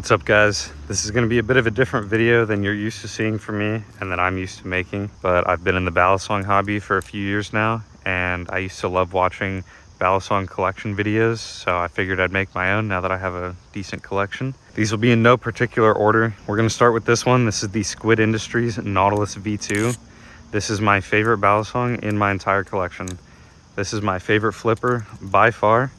What's up, guys? This is going to be a bit of a different video than you're used to seeing from me and that I'm used to making, but I've been in the Balisong hobby for a few years now, and I used to love watching Balisong collection videos, so I figured I'd make my own now that I have a decent collection. These will be in no particular order. We're going to start with this one. This is the Squid Industries Nautilus V2. This is my favorite Balisong in my entire collection. This is my favorite flipper by far,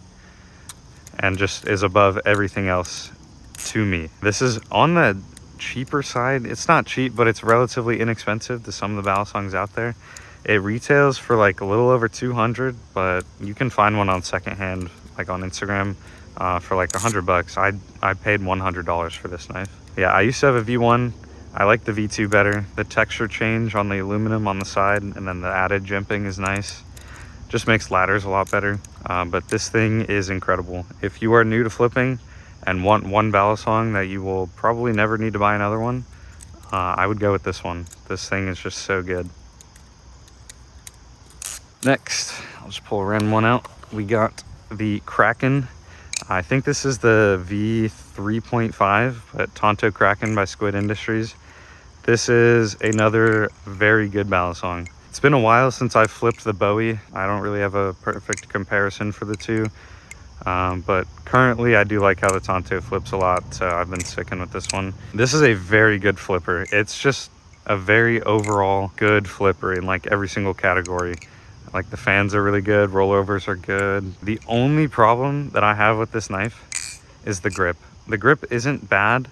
and just is above everything else to me. This is on the cheaper side. It's not cheap, but it's relatively inexpensive to some of the Balisongs out there. It retails for like a little over 200, but you can find one on secondhand, like on Instagram, for like $100. I paid $100 for this knife. Yeah, I used to have a V1. I like the V2 better. The texture change on the aluminum on the side, and then the added jimping is nice. Just makes ladders a lot better. But this thing is incredible. If you are new to flipping and want one Balisong that you will probably never need to buy another one, I would go with this one. This thing is just so good. Next, I'll just pull a random one out. We got the Kraken. I think this is the V3.5, but Tonto Kraken by Squid Industries. This is another very good Balisong. It's been a while since I've flipped the Bowie. I don't really have a perfect comparison for the two. But currently I do like how the Tonto flips a lot, so I've been sticking with this one. This is a very good flipper. It's just a very overall good flipper in like every single category. Like the fans are really good, rollovers are good. The only problem that I have with this knife is the grip. The grip isn't bad.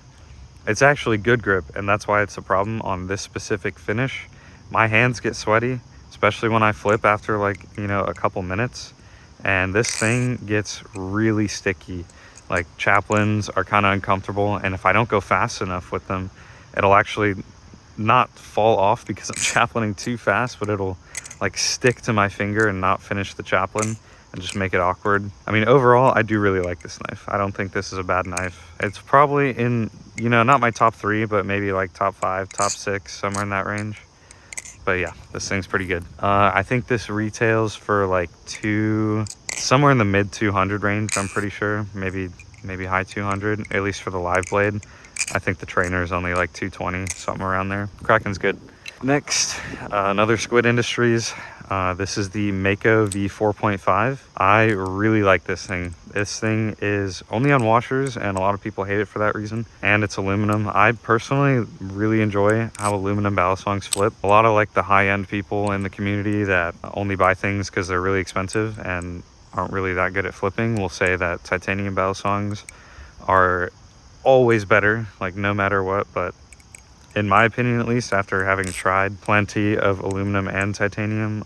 It's actually good grip, and that's why it's a problem on this specific finish. My hands get sweaty, especially when I flip after like, you know, a couple minutes. And this thing gets really sticky. Like chaplains are kind of uncomfortable, and if I don't go fast enough with them, it'll actually not fall off because I'm chaplaining too fast, but it'll like stick to my finger and not finish the chaplain and just make it awkward. I mean, overall, I do really like this knife. I don't think this is a bad knife. It's probably in, you know, not my top 3, but maybe like top 5, top 6, somewhere in that range. But yeah, this thing's pretty good. I think this retails for like somewhere in the mid 200 range, I'm pretty sure. Maybe high 200, at least for the live blade. I think the Trainer is only like 220, something around there. Kraken's good. Next, another Squid Industries. This is the Mako V4.5. I really like this thing. This thing is only on washers, and a lot of people hate it for that reason. And it's aluminum. I personally really enjoy how aluminum Balisongs flip. A lot of like the high-end people in the community that only buy things because they're really expensive and aren't really that good at flipping will say that titanium Balisongs are always better, like no matter what. But in my opinion, at least, after having tried plenty of aluminum and titanium,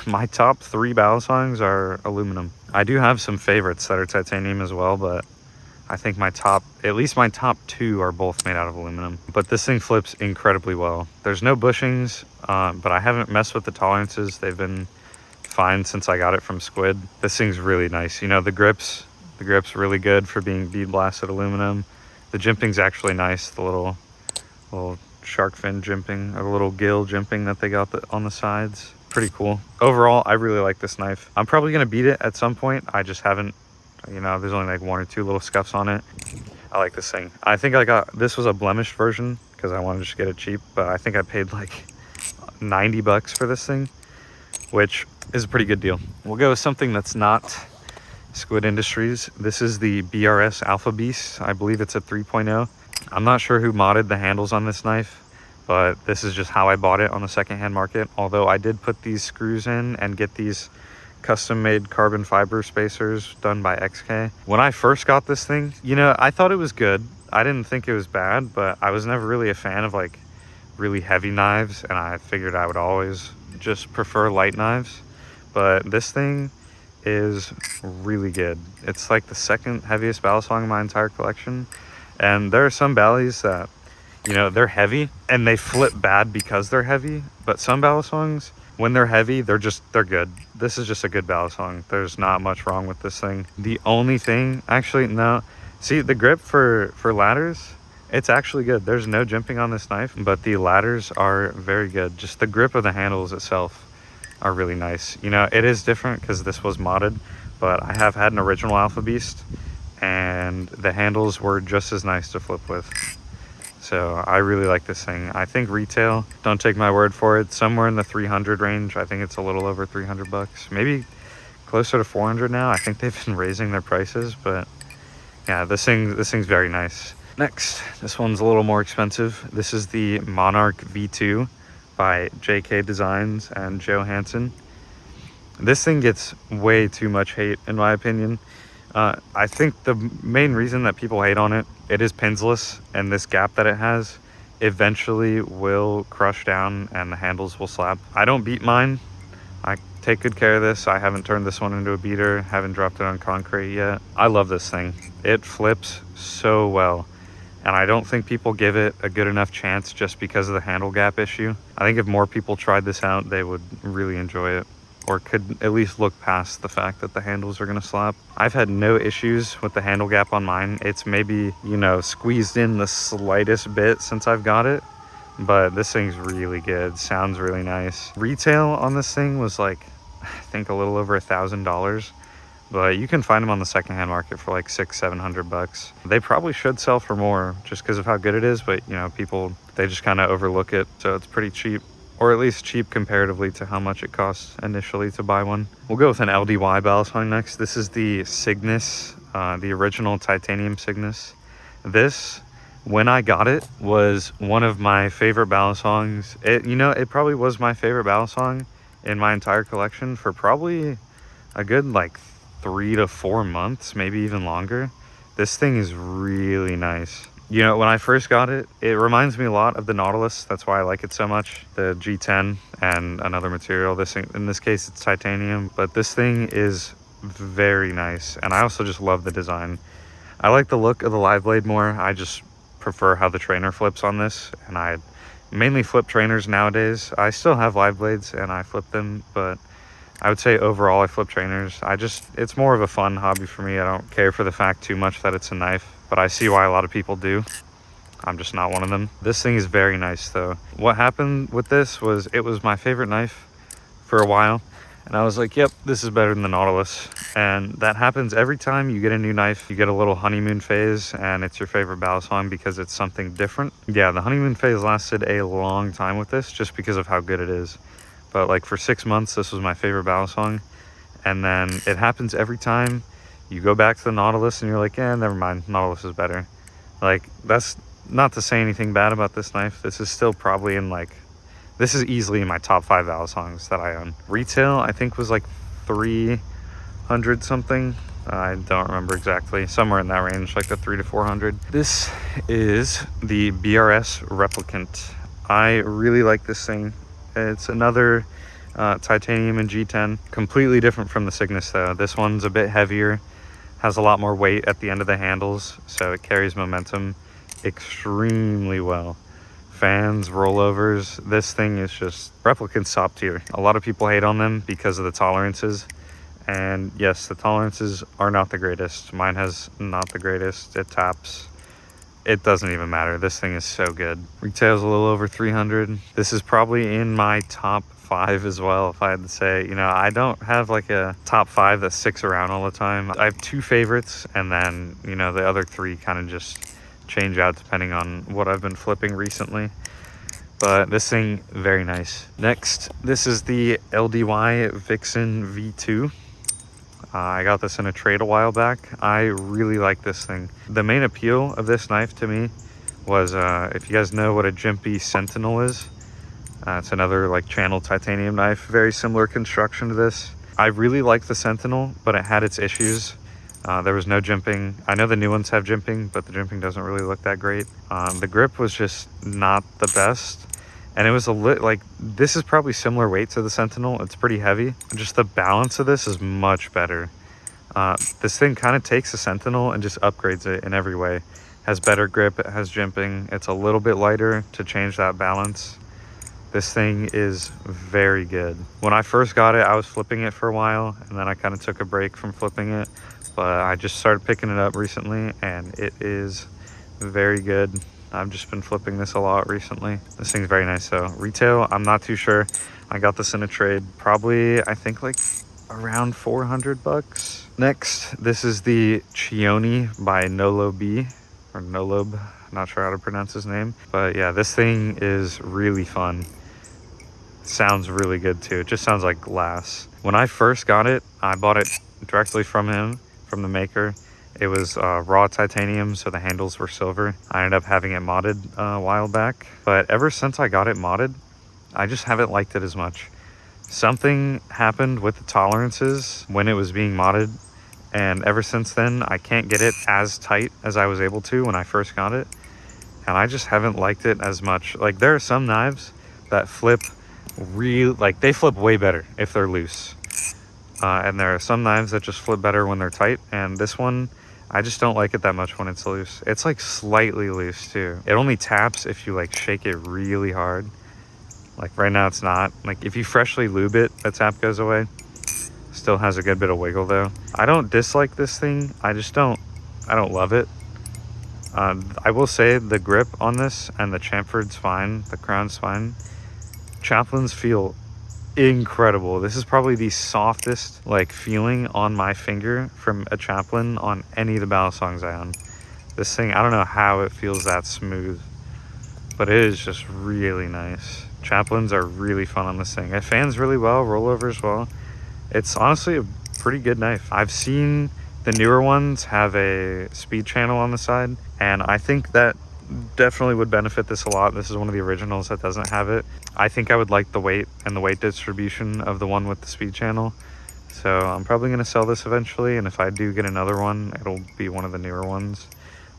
my top 3 Balisongs are aluminum. I do have some favorites that are titanium as well, but I think at least my top 2 are both made out of aluminum. But this thing flips incredibly well. There's no bushings, but I haven't messed with the tolerances. They've been fine since I got it from Squid. This thing's really nice. You know, the grip's really good for being bead blasted aluminum. The jimping's actually nice. The little shark fin jimping, or little gill jimping that they got on the sides. Pretty cool. Overall, I really like this knife. I'm probably gonna beat it at some point. I just haven't, you know, there's only like 1 or 2 little scuffs on it. I like this thing. I think this was a blemished version because I wanted to just get it cheap, but I think I paid like $90 for this thing, which is a pretty good deal. We'll go with something that's not Squid Industries. This is the BRS Alpha Beast. I believe it's a 3.0. I'm not sure who modded the handles on this knife, but this is just how I bought it on the secondhand market. Although I did put these screws in and get these custom made carbon fiber spacers done by XK. When I first got this thing, you know, I thought it was good. I didn't think it was bad, but I was never really a fan of like really heavy knives, and I figured I would always just prefer light knives. But this thing is really good. It's like the second heaviest Balisong in my entire collection. And there are some Balis that, you know, they're heavy and they flip bad because they're heavy. But some Balisongs, when they're heavy, they're good. This is just a good Balisong. There's not much wrong with this thing. The only thing, actually, no. See, the grip for ladders, it's actually good. There's no jimping on this knife, but the ladders are very good. Just the grip of the handles itself are really nice. You know, it is different because this was modded, but I have had an original Alpha Beast and the handles were just as nice to flip with. So I really like this thing. I think retail, don't take my word for it, somewhere in the 300 range. I think it's a little over 300 bucks, maybe closer to 400 now. I think they've been raising their prices, but yeah, this thing's very nice. Next, this one's a little more expensive. This is the Monarch V2 by JK Designs and Joe Hansen. This thing gets way too much hate, in my opinion. I think the main reason that people hate on it, it is pinsless, and this gap that it has eventually will crush down and the handles will slap. I don't beat mine. I take good care of this. I haven't turned this one into a beater, haven't dropped it on concrete yet. I love this thing. It flips so well, and I don't think people give it a good enough chance just because of the handle gap issue. I think if more people tried this out, they would really enjoy it, or could at least look past the fact that the handles are gonna slap. I've had no issues with the handle gap on mine. It's maybe, you know, squeezed in the slightest bit since I've got it, but this thing's really good. Sounds really nice. Retail on this thing was like, I think a little over $1,000, but you can find them on the secondhand market for like $600-700 bucks. They probably should sell for more just because of how good it is, but you know, people, they just kind of overlook it, so it's pretty cheap. Or at least cheap comparatively to how much it costs initially to buy one. We'll go with an LDY Balisong next. This is the Signis, the original titanium Signis. This, when I got it, was one of my favorite Balisongs. It probably was my favorite Balisong in my entire collection for probably a good like 3 to 4 months, maybe even longer. This thing is really nice. You know, when I first got it, it reminds me a lot of the Nautilus. That's why I like it so much. The G10 and another material. This thing, in this case, it's titanium, but this thing is very nice. And I also just love the design. I like the look of the live blade more. I just prefer how the trainer flips on this. And I mainly flip trainers nowadays. I still have live blades and I flip them, but I would say overall I flip trainers. It's more of a fun hobby for me. I don't care for the fact too much that it's a knife, but I see why a lot of people do. I'm just not one of them. This thing is very nice though. What happened with this was it was my favorite knife for a while, and I was like, yep, this is better than the Nautilus. And that happens every time you get a new knife. You get a little honeymoon phase and it's your favorite Balisong because it's something different. Yeah, the honeymoon phase lasted a long time with this just because of how good it is. But like for 6 months, this was my favorite Balisong. And then it happens every time you go back to the Nautilus and you're like, yeah, never mind, Nautilus is better. Like, that's not to say anything bad about this knife. This is still probably in like, this is easily in my top 5 Balisongs that I own. Retail, I think, was like 300 something. I don't remember exactly. Somewhere in that range, like the 300 to 400. This is the BRS Replicant. I really like this thing. It's another titanium and G10. Completely different from the Signis though. This one's a bit heavier, has a lot more weight at the end of the handles, so it carries momentum extremely well. Fans, rollovers, this thing is just Replicant's top tier. A lot of people hate on them because of the tolerances, and yes, the tolerances are not the greatest. Mine has not the greatest. It taps. It doesn't even matter. This thing is so good. Retail's a little over 300. This is probably in my top 5 as well, if I had to say. You know, I don't have like a top 5 that sticks around all the time. I have 2 favorites, and then, you know, the other 3 kind of just change out depending on what I've been flipping recently. But this thing, very nice. Next, this is the LDY Vixen V2. I got this in a trade a while back. I really like this thing. The main appeal of this knife to me was, if you guys know what a Jimpy Sentinel is, it's another like channel titanium knife, very similar construction to this. I really liked the Sentinel, but it had its issues. There was no jimping. I know the new ones have jimping, but the jimping doesn't really look that great. The grip was just not the best. And it was this is probably similar weight to the Sentinel. It's pretty heavy. Just the balance of this is much better. This thing kind of takes the Sentinel and just upgrades it in every way. Has better grip, it has jimping. It's a little bit lighter to change that balance. This thing is very good. When I first got it, I was flipping it for a while, and then I kind of took a break from flipping it. But I just started picking it up recently, and it is very good. I've just been flipping this a lot recently. This thing's very nice though. Retail, I'm not too sure. I got this in a trade, probably, I think like around 400 bucks. Next, this is the Chioni by Nolo B, or Nolob, not sure how to pronounce his name. But yeah, this thing is really fun. Sounds really good too. It just sounds like glass. When I first got it, I bought it directly from him, from the maker. It was raw titanium, so the handles were silver. I ended up having it modded a while back, but ever since I got it modded, I just haven't liked it as much. Something happened with the tolerances when it was being modded, and ever since then, I can't get it as tight as I was able to when I first got it, and I just haven't liked it as much. Like, there are some knives that flip like, they flip way better if they're loose. And there are some knives that just flip better when they're tight, and this one, I just don't like it that much when it's loose. It's like slightly loose too. It only taps if you like shake it really hard. Like right now it's not. Like if you freshly lube it, the tap goes away. Still has a good bit of wiggle though. I don't dislike this thing. I don't love it. I will say the grip on this and the chamfered's fine. The crown's fine. Chaplains feel incredible. This is probably the softest like feeling on my finger from a chaplain on any of the Balisongs I own. This thing, I don't know how it feels that smooth, but it is just really nice. Chaplains are really fun on this thing. It fans really well, rollovers well. It's honestly a pretty good knife. I've seen the newer ones have a speed channel on the side, and I think that definitely would benefit this a lot. This is one of the originals that doesn't have it. I think I would like the weight and the weight distribution of the one with the speed channel. So I'm probably going to sell this eventually, and if I do get another one, it'll be one of the newer ones.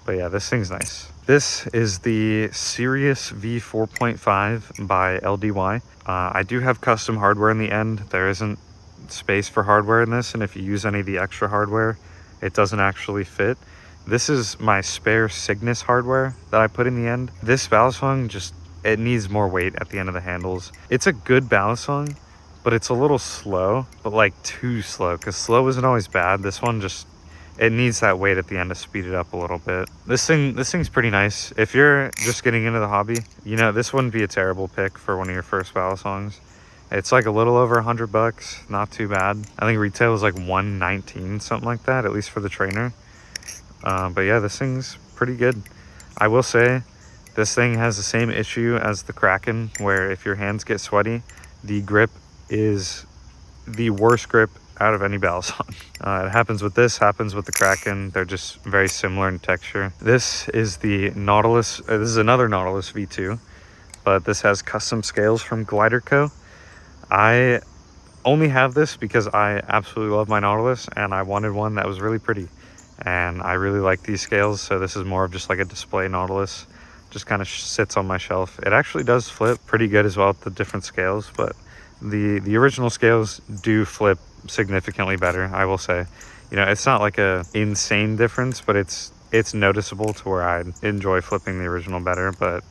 But yeah, this thing's nice. This is the Sirius V4.5 by LDY. I do have custom hardware in the end. There isn't space for hardware in this, and if you use any of the extra hardware, it doesn't actually fit. This is my spare Signis hardware that I put in the end. This Balisong just, it needs more weight at the end of the handles. It's a good Balisong, but it's a little slow, but like too slow, because slow isn't always bad. This one just, it needs that weight at the end to speed it up a little bit. This thing's pretty nice. If you're just getting into the hobby, you know, this wouldn't be a terrible pick for one of your first Balisongs. It's like a little over $100, not too bad. I think retail is like $119, something like that, at least for the trainer. But yeah, this thing's pretty good. I will say this thing has the same issue as the Kraken, where if your hands get sweaty, the grip is the worst grip out of any Balisong. It happens with this, happens with the Kraken. They're just very similar in texture. This is the Nautilus. This is another Nautilus V2, but this has custom scales from Glider Co. I only have this because I absolutely love my Nautilus, and I wanted one that was really pretty. And I really like these scales, so this is more of just like a display Nautilus. Just kind of sits on my shelf. It actually does flip pretty good as well with the different scales, but the original scales do flip significantly better, I will say. You know, it's not like a insane difference, but it's noticeable to where I enjoy flipping the original better. But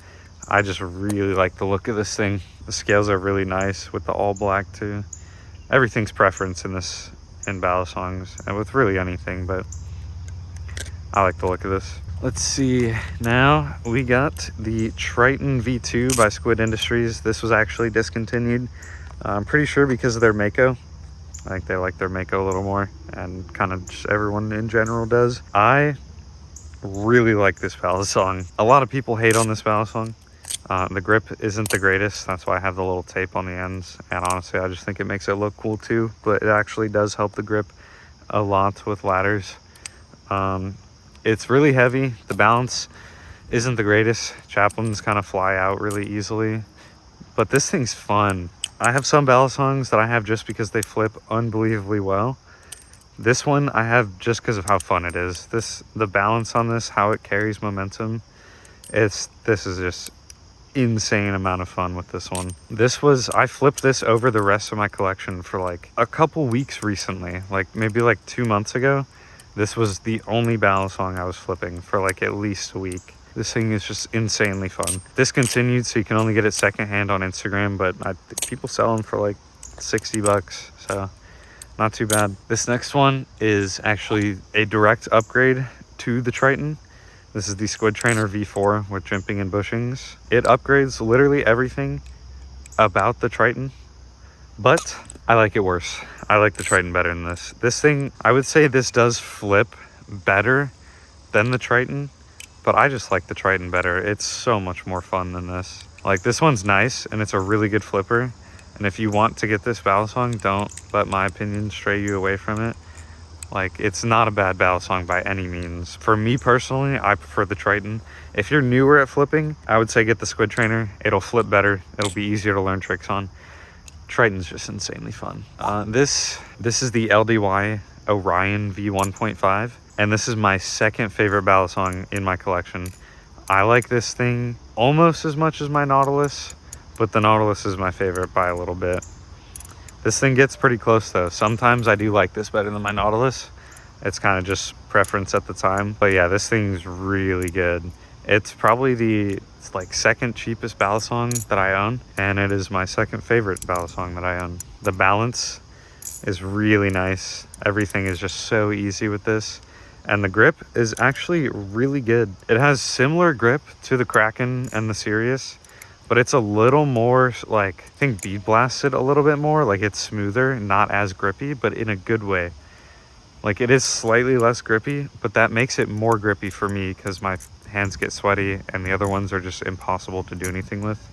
I just really like the look of this thing. The scales are really nice with the all black too. Everything's preference in Balisongs, and with really anything, but I like the look of this. Let's see, now we got the Triton V2 by Squid Industries. This was actually discontinued. I'm pretty sure because of their Mako. I think they like their Mako a little more, and kind of just everyone in general does. I really like this Balisong. A lot of people hate on this Balisong. The grip isn't the greatest. That's why I have the little tape on the ends, and honestly I just think it makes it look cool too, but it actually does help the grip a lot with ladders. It's really heavy. The balance isn't the greatest. Chaplains kind of fly out really easily, but this thing's fun. I have some Balisongs that I have just because they flip unbelievably well. This one I have just because of how fun it is. The balance on this, how it carries momentum, this is just insane amount of fun with this one. I flipped this over the rest of my collection for like a couple weeks recently, like maybe like 2 months ago. This was the only Balisong I was flipping for like at least a week. This thing is just insanely fun. Discontinued, so you can only get it secondhand on Instagram, but I think people sell them for like $60, so not too bad. This next one is actually a direct upgrade to the Triton. This is the Squid Trainer V4 with jimping and bushings. It upgrades literally everything about the Triton, but I like it worse. I like the Triton better than this. This thing, I would say this does flip better than the Triton, but I just like the Triton better. It's so much more fun than this. Like, this one's nice and it's a really good flipper. And if you want to get this Balisong, don't let my opinion stray you away from it. Like, it's not a bad Balisong by any means. For me personally, I prefer the Triton. If you're newer at flipping, I would say get the Squid Trainer. It'll flip better. It'll be easier to learn tricks on. Triton's just insanely fun. This is the LDY Orion V1.5, and this is my second favorite Balisong in my collection. I like this thing almost as much as my Nautilus, but the Nautilus is my favorite by a little bit. This thing gets pretty close though. Sometimes I do like this better than my Nautilus. It's kind of just preference at the time. But yeah, this thing's really good. It's probably the like second cheapest Balisong that I own, and it is my second favorite Balisong that I own. The balance is really nice. Everything is just so easy with this. And the grip is actually really good. It has similar grip to the Kraken and the Sirius, but it's a little more, like, I think bead blasted a little bit more. Like, it's smoother, not as grippy, but in a good way. Like, it is slightly less grippy, but that makes it more grippy for me because my hands get sweaty and the other ones are just impossible to do anything with.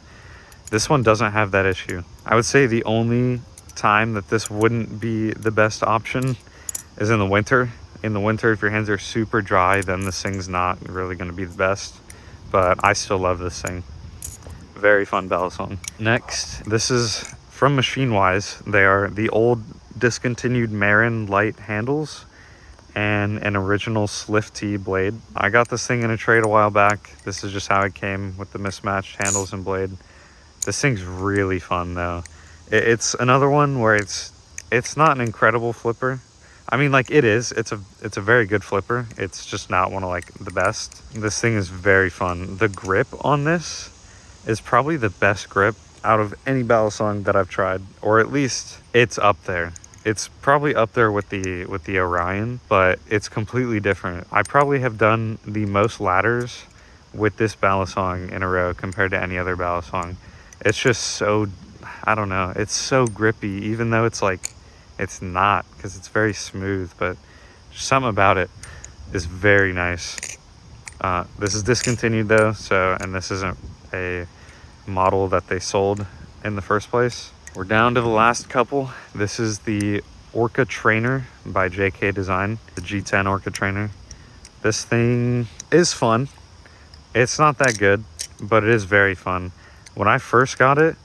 This one doesn't have that issue. I would say the only time that this wouldn't be the best option is in the winter. In the winter, if your hands are super dry, then this thing's not really going to be the best. But I still love this thing. Very fun Balisong. Next, this is from Machine Wise. They are the old discontinued Marin light handles and an original Slift T blade. I got this thing in a trade a while back. This is just how it came with the mismatched handles and blade. This thing's really fun though. It's another one where it's not an incredible flipper. I mean, like, it is. It's a very good flipper. It's just not one of, like, the best. This thing is very fun. The grip on this is probably the best grip out of any Balisong that I've tried, or at least it's up there. It's probably up there with the Orion, but it's completely different. I probably have done the most ladders with this Balisong in a row compared to any other Balisong. It's just so, I don't know, it's so grippy, even though it's like, it's not, because it's very smooth, but something about it is very nice. This is discontinued though, so, and this isn't a model that they sold in the first place. We're down to the last couple. This is the Orca Trainer by JK Design, the G10 Orca Trainer. This thing is fun. It's not that good, but it is very fun. When I first got it,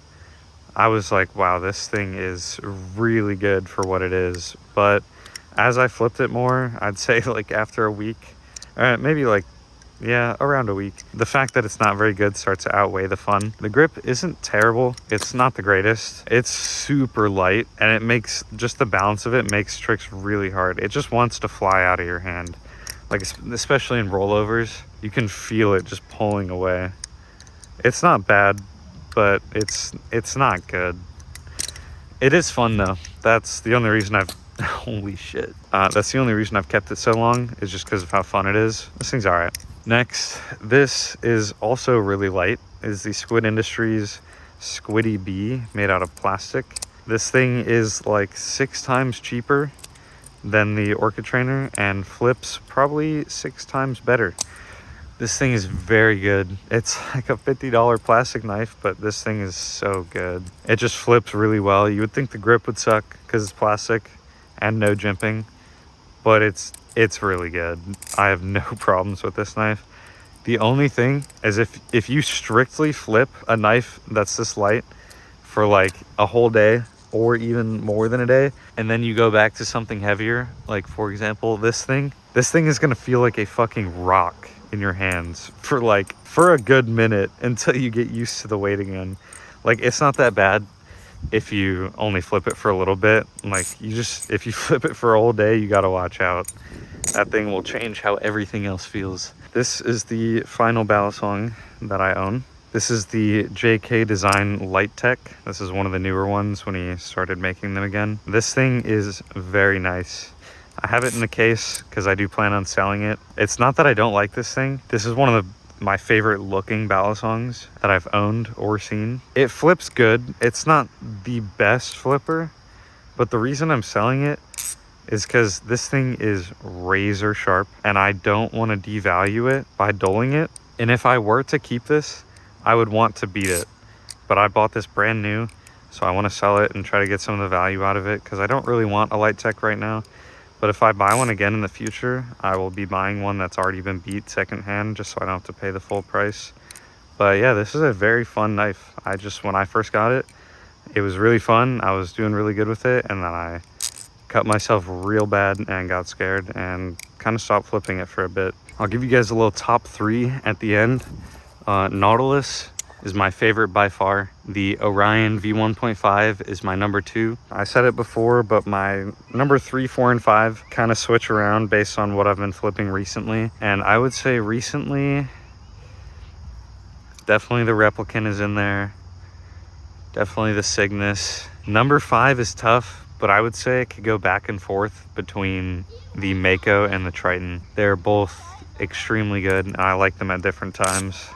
I was like, wow, this thing is really good for what it is. But as I flipped it more, I'd say like after a week, maybe like, yeah, around a week, the fact that it's not very good starts to outweigh the fun. The grip isn't terrible. It's not the greatest. It's super light, and it makes, just the balance of it makes tricks really hard. It just wants to fly out of your hand. Like, especially in rollovers, you can feel it just pulling away. It's not bad, but it's not good. It is fun though. That's the only reason I've holy shit. That's the only reason I've kept it so long, is just because of how fun it is. This thing's all right. Next, this is also really light, is the Squid Industries Squiddy B, made out of plastic. This thing is like 6 times cheaper than the Orca Trainer and flips probably 6 times better. This thing is very good. It's like a $50 plastic knife, but this thing is so good. It just flips really well. You would think the grip would suck because it's plastic and no jimping, but it's really good. I have no problems with this knife. The only thing is if you strictly flip a knife that's this light for like a whole day or even more than a day, and then you go back to something heavier, like for example this thing is gonna feel like a fucking rock in your hands for a good minute until you get used to the weight again. Like, it's not that bad if you only flip it for a little bit. Like, if you flip it for a whole day, you gotta watch out. That thing will change how everything else feels. This is the final Balisong that I own. This is the JK Design Light Tech. This is one of the newer ones when he started making them again. This thing is very nice. I have it in the case because I do plan on selling it. It's not that I don't like this thing. This is one of my favorite looking Balisongs that I've owned or seen. It flips good. It's not the best flipper, But the reason I'm selling it is because this thing is razor sharp and I don't want to devalue it by dulling it. And if I were to keep this, I would want to beat it. But I bought this brand new, so I want to sell it and try to get some of the value out of it because I don't really want a light tech right now. But if I buy one again in the future, I will be buying one that's already been beat secondhand just so I don't have to pay the full price. But yeah, this is a very fun knife. When I first got it, it was really fun. I was doing really good with it, and then I cut myself real bad and got scared and kind of stopped flipping it for a bit. I'll give you guys a little top 3 at the end. Nautilus is my favorite by far. The Orion V1.5 is my number 2. I said it before, but my number 3, 4, and 5 kind of switch around based on what I've been flipping recently. And I would say recently, definitely the Replicant is in there. Definitely the Signis. Number 5 is tough, but I would say it could go back and forth between the Mako and the Triton. They're both extremely good, and I like them at different times.